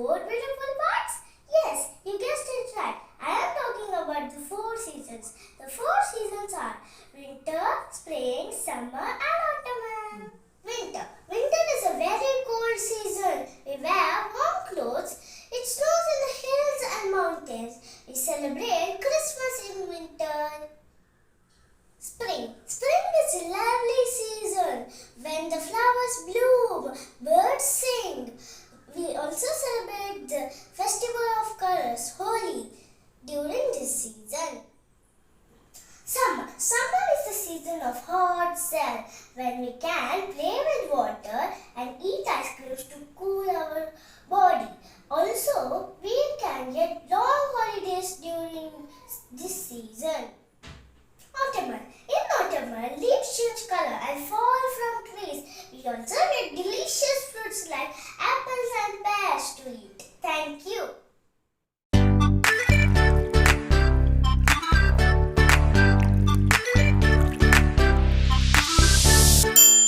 four beautiful parts? Yes, you guessed it right. I am talking about the four seasons. The four seasons are winter, spring, summer and autumn. Winter. Winter is a very cold season. We wear warm clothes. It snows in the hills and mountains. We celebrate Christmas in winter. Spring. Spring is a lovely season when the flowers bloom, birds sing. We also celebrate the festival of colors, Holi, during this season. Summer. Summer is the season of hot sun when we can play with water and eat ice creams to cool our body. Also, we can get long holidays during this season. Autumn. In autumn, leaves change color and fall from trees. We also get delicious fruits like apples and pears to eat.